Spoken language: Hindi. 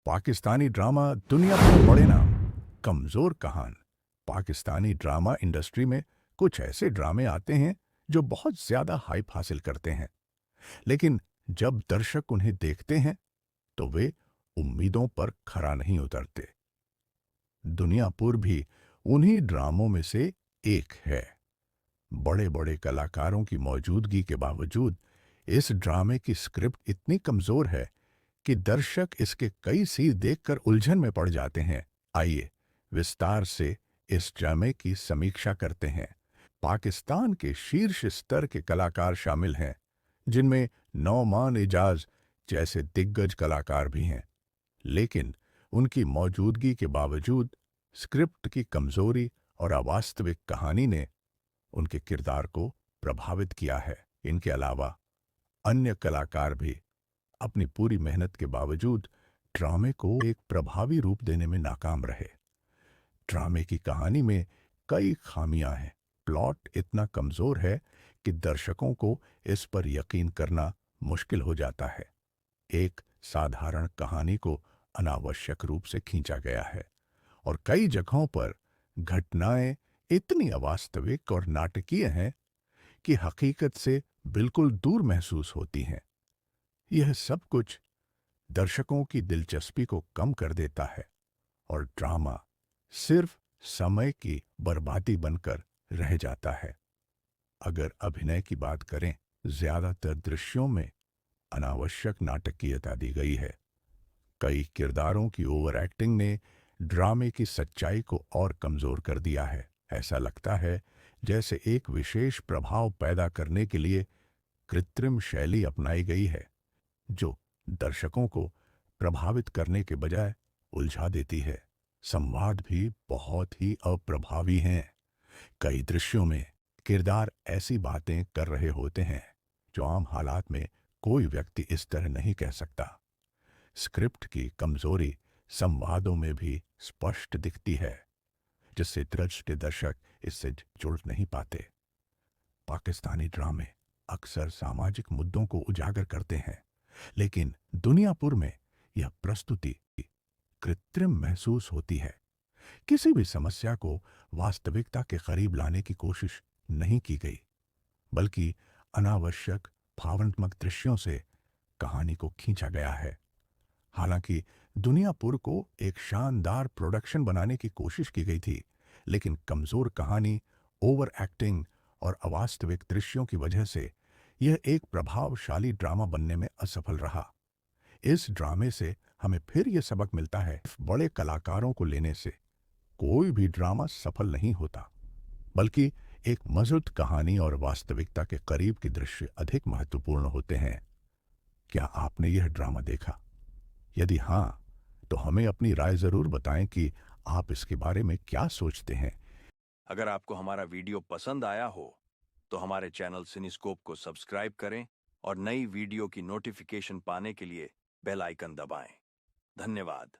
पाकिस्तानी ड्रामा दुनिया के बड़े नाम, कमजोर कहान। पाकिस्तानी ड्रामा इंडस्ट्री में कुछ ऐसे ड्रामे आते हैं जो बहुत ज्यादा हाइप हासिल करते हैं, लेकिन जब दर्शक उन्हें देखते हैं तो वे उम्मीदों पर खरा नहीं उतरते। दुनियापुर भी उन्हीं ड्रामों में से एक है। बड़े बड़े कलाकारों की मौजूदगी के बावजूद इस ड्रामे की स्क्रिप्ट इतनी कमजोर है कि दर्शक इसके कई सीन देखकर उलझन में पड़ जाते हैं। आइए विस्तार से इस ड्रामे की समीक्षा करते हैं। पाकिस्तान के शीर्ष स्तर के कलाकार शामिल हैं, जिनमें नौमान इजाज जैसे दिग्गज कलाकार भी हैं, लेकिन उनकी मौजूदगी के बावजूद स्क्रिप्ट की कमजोरी और अवास्तविक कहानी ने उनके किरदार को प्रभावित किया है। इनके अलावा अन्य कलाकार भी अपनी पूरी मेहनत के बावजूद ड्रामे को एक प्रभावी रूप देने में नाकाम रहे। ड्रामे की कहानी में कई खामियां हैं। प्लॉट इतना कमजोर है कि दर्शकों को इस पर यकीन करना मुश्किल हो जाता है। एक साधारण कहानी को अनावश्यक रूप से खींचा गया है और कई जगहों पर घटनाएं इतनी अवास्तविक और नाटकीय हैं कि हकीकत से बिल्कुल दूर महसूस होती हैं। यह सब कुछ दर्शकों की दिलचस्पी को कम कर देता है और ड्रामा सिर्फ समय की बर्बादी बनकर रह जाता है। अगर अभिनय की बात करें, ज्यादातर दृश्यों में अनावश्यक नाटकीयता दी गई है। कई किरदारों की ओवर एक्टिंग ने ड्रामे की सच्चाई को और कमजोर कर दिया है। ऐसा लगता है जैसे एक विशेष प्रभाव पैदा करने के लिए कृत्रिम शैली अपनाई गई है, जो दर्शकों को प्रभावित करने के बजाय उलझा देती है। संवाद भी बहुत ही अप्रभावी हैं। कई दृश्यों में किरदार ऐसी बातें कर रहे होते हैं जो आम हालात में कोई व्यक्ति इस तरह नहीं कह सकता। स्क्रिप्ट की कमजोरी संवादों में भी स्पष्ट दिखती है, जिससे दर्शक इससे जुड़ नहीं पाते। पाकिस्तानी ड्रामे अक्सर सामाजिक मुद्दों को उजागर करते हैं, लेकिन दुनियापुर में यह प्रस्तुति कृत्रिम महसूस होती है। किसी भी समस्या को वास्तविकता के करीब लाने की कोशिश नहीं की गई, बल्कि अनावश्यक भावनात्मक दृश्यों से कहानी को खींचा गया है। हालांकि दुनियापुर को एक शानदार प्रोडक्शन बनाने की कोशिश की गई थी, लेकिन कमजोर कहानी, ओवर एक्टिंग और अवास्तविक दृश्यों की वजह से यह एक प्रभावशाली ड्रामा बनने में असफल रहा। इस ड्रामे से हमें फिर यह सबक मिलता है, बड़े कलाकारों को लेने से कोई भी ड्रामा सफल नहीं होता, बल्कि एक मजबूत कहानी और वास्तविकता के करीब के दृश्य अधिक महत्वपूर्ण होते हैं। क्या आपने यह ड्रामा देखा? यदि हाँ, तो हमें अपनी राय जरूर बताएं कि आप इसके बारे में क्या सोचते हैं। अगर आपको हमारा वीडियो पसंद आया हो तो हमारे चैनल सिनेस्कोप को सब्सक्राइब करें और नई वीडियो की नोटिफिकेशन पाने के लिए बेल आइकन दबाएं। धन्यवाद।